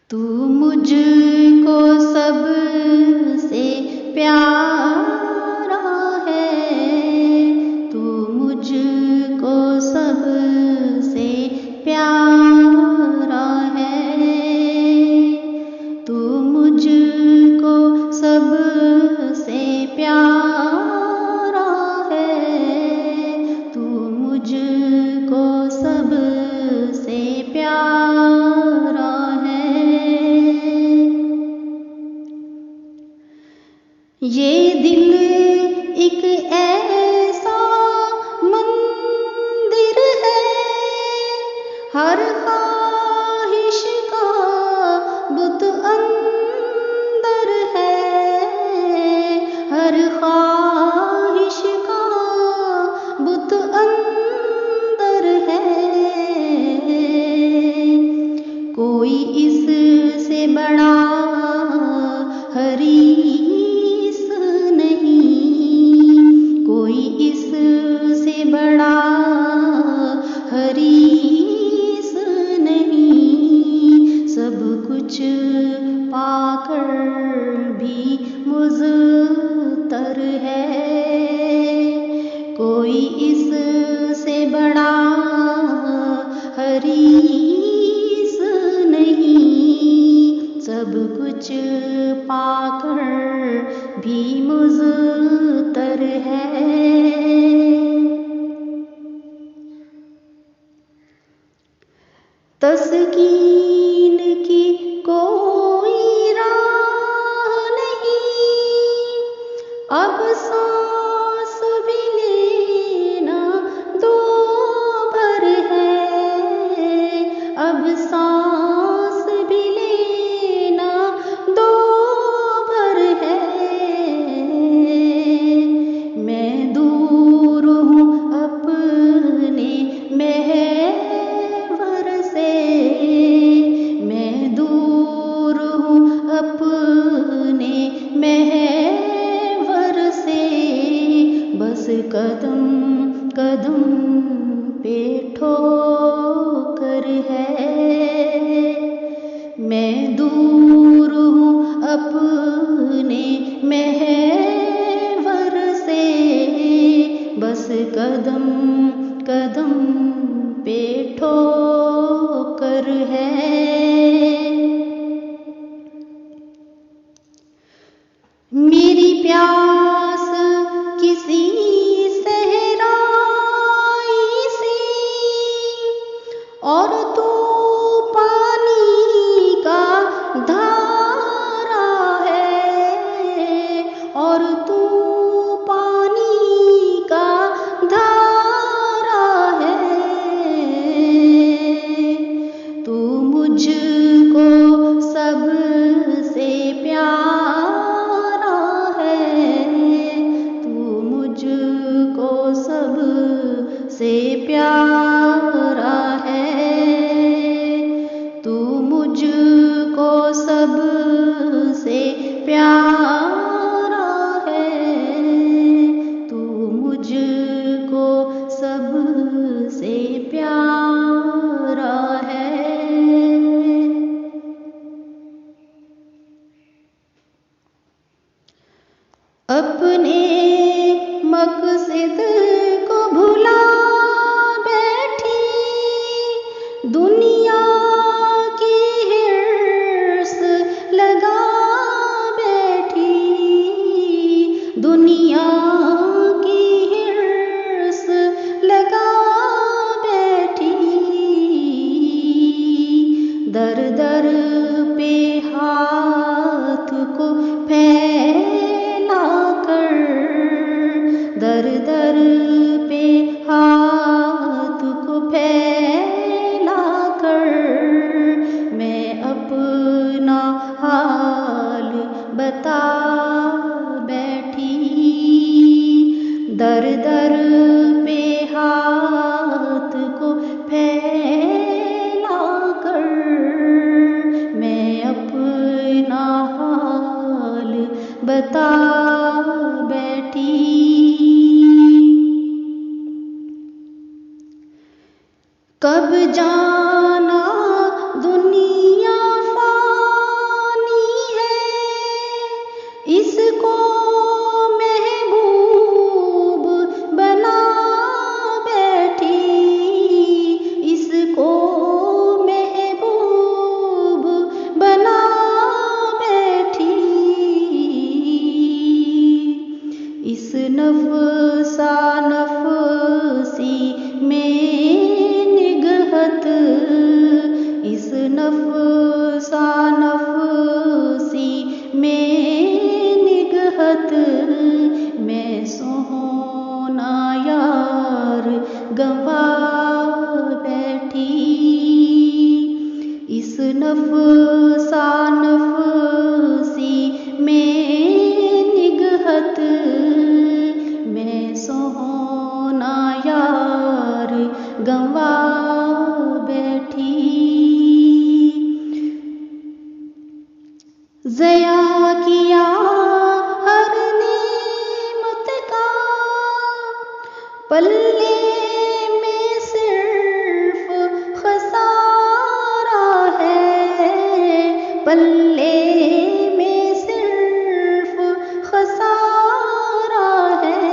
तू मुझको सबसे प्यारा है, तू मुझको सबसे प्यारा है, तू मुझको सबसे प्यारा है, तू मुझको सबसे प्यारा है। ये दिल एक ऐसा मंदिर है, हर ख्वाहिश का बुत अंदर है, हर ख्वाहिश का बुत अंदर है। कोई इससे बड़ा हरीस नहीं, कोई इससे बड़ा हरीस नहीं, सब कुछ पाकर भी मुज़्तर है। कोई इससे बड़ा हरीस नहीं, सब कुछ पाकर भी मुज़्तर है। तस्कीन की कोई राह नहीं, अब सांस भी लेना दो भर है, अब सांस भी लेना दो भर है। मैं दूर हूँ अपने महवर से, मैं दूर हूँ अपने महवर से, बस कदम कदम पे ठोकर है। मैं दूर हूँ अपने महवर से, बस कदम कदम पे ठोकर है। मेरी प्यास किसी सहराई सी, और तू पानी का धारा है, और तू पानी का धारा है। तू मुझको सबसे प्यारा है, तू मुझको सबसे प्यारा है, तू मुझको सबसे प्यारा है, तू मुझको सबसे प्यारा है। अपने मकसद को भुला बैठी, दुनिया की हिर्स लगा बैठी, दुनिया की हिर्स लगा बैठी। दर दर पे हाथ को फैला कर, दर दर पे हाथ को फैला कर, मैं अपना हाल बता बैठी। दर दर पे हाथ को फैला कर, मैं अपना हाल बता बैठी। कब जाना दुनिया नफसी में निगहत मैं सोना यार गंवा बैठी। इस नफसा नफसी में निगहत मैं सोना यार गंवा बैठी। ज़या किया हर नेमत का पल्ले में सिर्फ खसारा है, पल्ले में सिर्फ खसारा है।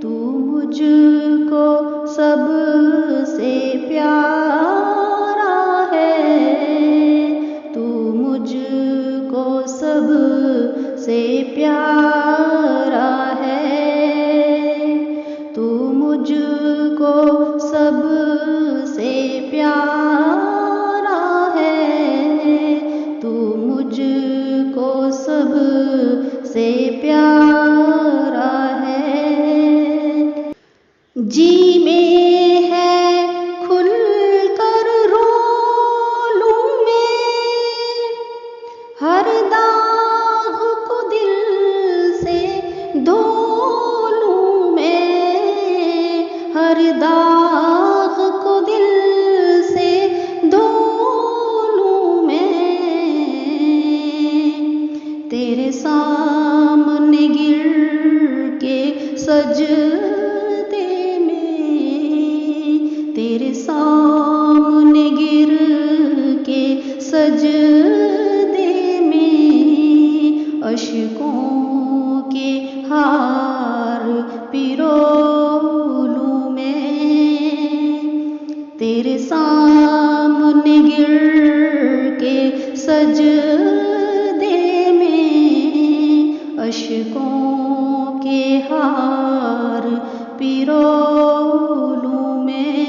तू मुझको सबसे प्यारा है, तू मुझको सबसे प्यारा है, तू मुझको सबसे प्यारा है, तू मुझको सबसे प्यारा है। जी में है खुल कर रो लूं मैं, हर दाग को दिल से धो लूं मैं, हर दाग को दिल से धो लूं मैं। तेरे सामने गिर के सजदे में, तेरे सामने गिर के सजदे में अश्कों के हार पिरो लूं मैं। तेरे सामने गिर के सजदे में अश्कों के हार पिरो लूं मैं।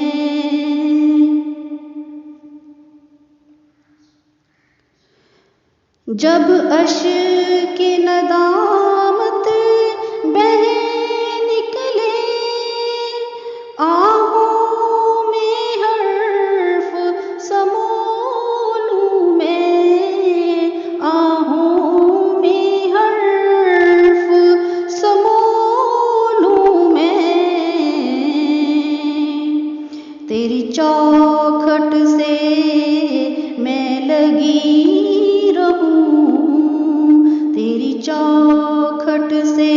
जब अश्क-ए नदामत बह निकले, आहों में हर्फ समो लूं मैं, आहों में हर्फ समो लूं मैं। तेरी चौखट से मैं लगी रहूं, तेरी चौखट से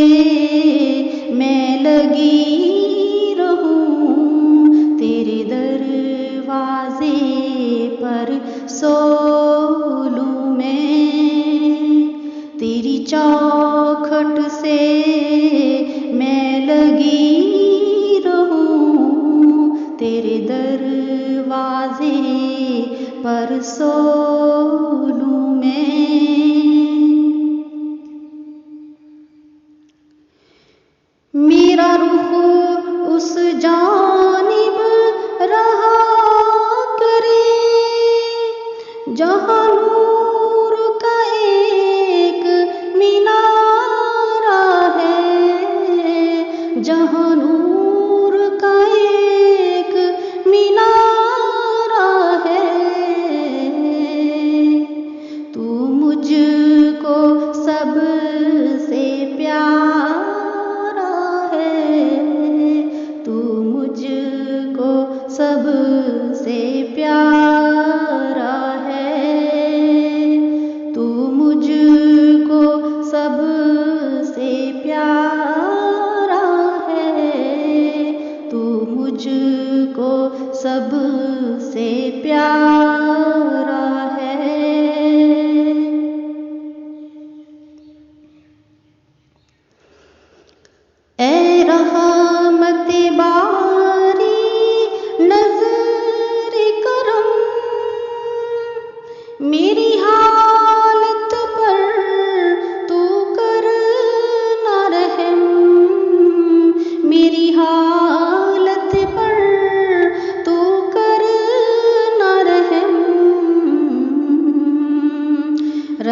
मैं लगी रहूं। तेरे दरवाजे पर सो लूं मैं, तेरी चौखट से मैं लगी रहूं। तेरे दरवाजे पर सो लूं मैं। मेरा रुख उस जानिब रहा करे जहाँ नूर का एक मीनारा है, जहाँ नूर का एक मीनारा है। तू मुझको सबसे प्यारा है, तू मुझको सबसे प्यारा है,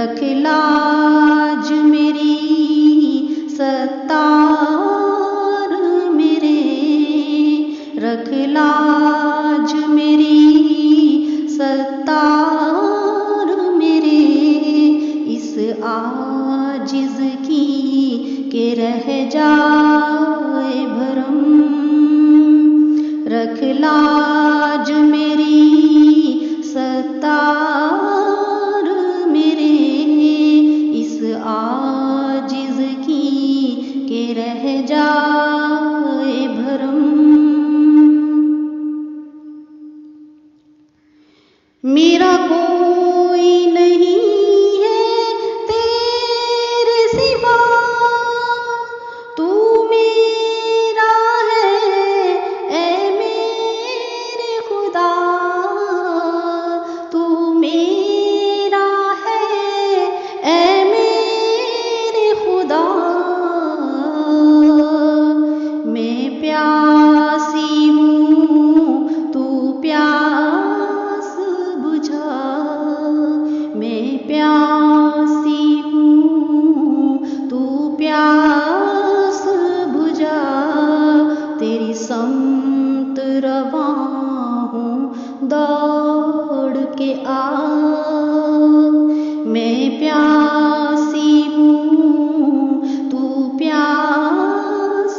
रख लाज मेरी सत्तार मेरे, रख लाज मेरी सत्तार मेरे, इस आजिज़ की के रह जाए भरम, रख लाज मेरी सत्तार मेरे, इस आजिज़ की के रह जाए भरम। मेरा कोई नहीं है तेरे सिवा, तू मेरा है ऐ मेरे खुदा, तू मेरा है ऐ मेरे खुदा। मैं प्यासी हूँ तू प्यास बुझा, मैं प्यासी हूँ तू प्यास बुझा, तेरी समत रवा हूँ दौड़ के आ। मैं प्यासी हूँ तू प्यास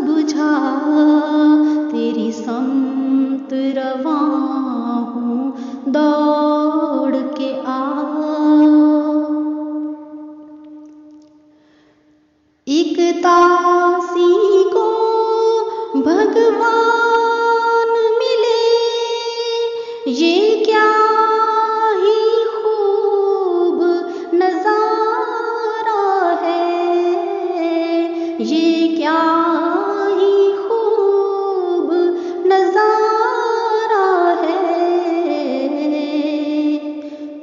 बुझा, तेरी समत रवा हूँ दौड़ के आ। एक तासी को भगवान मिले, ये क्या ही खूब नज़ारा है, ये क्या ही खूब नज़ारा है।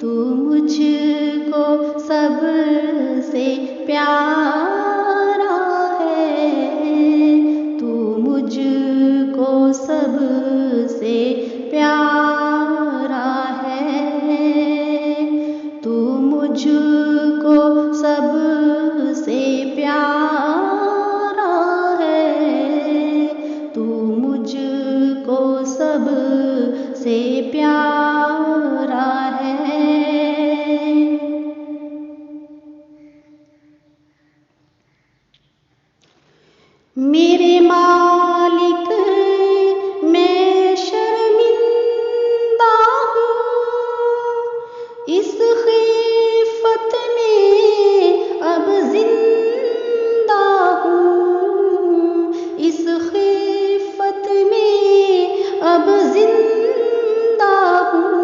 तू मुझको सबसे प्यारा है, तू मुझको सबसे प्यारा है, तू मुझको सबसे प्यारा है, तू मुझको सबसे प्यारा है। मेरे मालिक मैं शर्मिंदा हूँ, इस खिफ़त में अब जिंदा हूँ, इस खिफ़त में अब जिंदा हूँ।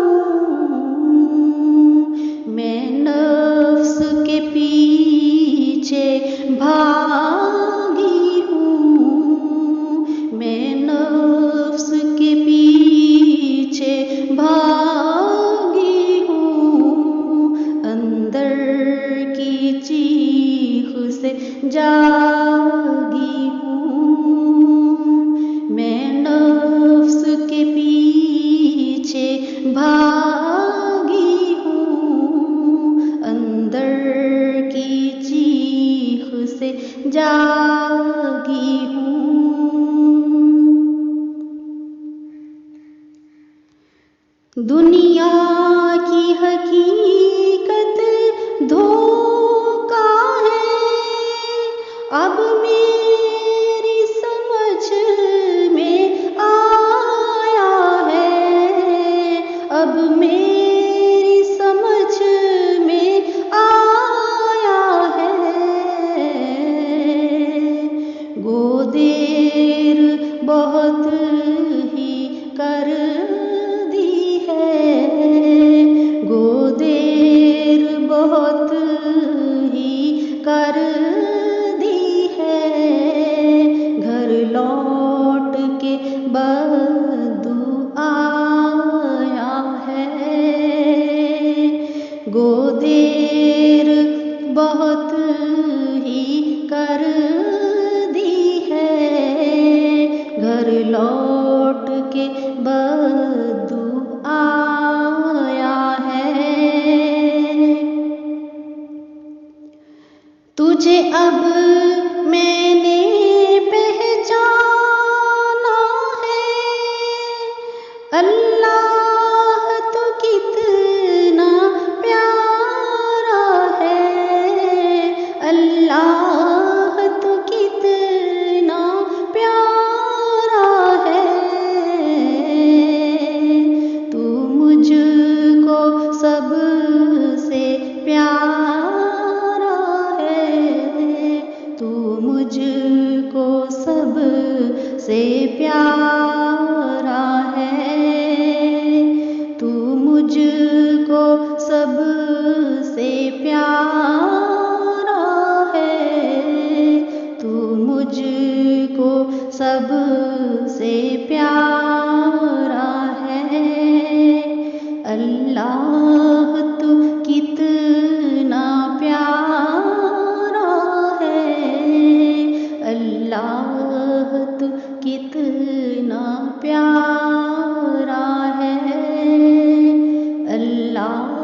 मैं नफ्स के पीछे भागी हूँ, मैं नफ्स के पीछे भागी हूँ, अंदर की चीख से जागी हूँ। मैं नफ्स के पीछे भागी हूँ, अंदर की चीख से जागी हूँ। दुनिया की हकीकत धोखा है, अब मेरी समझ में आया है, अब मेरी समझ में आया है। गोदेर बहुत ही कर दी है, गोदेर बहुत ही कर दी है, सबसे प्यारा है, तू मुझको सबसे प्यारा है। अल्लाह तू कितना प्यारा है, अल्लाह तू कितना प्यारा है, अल्लाह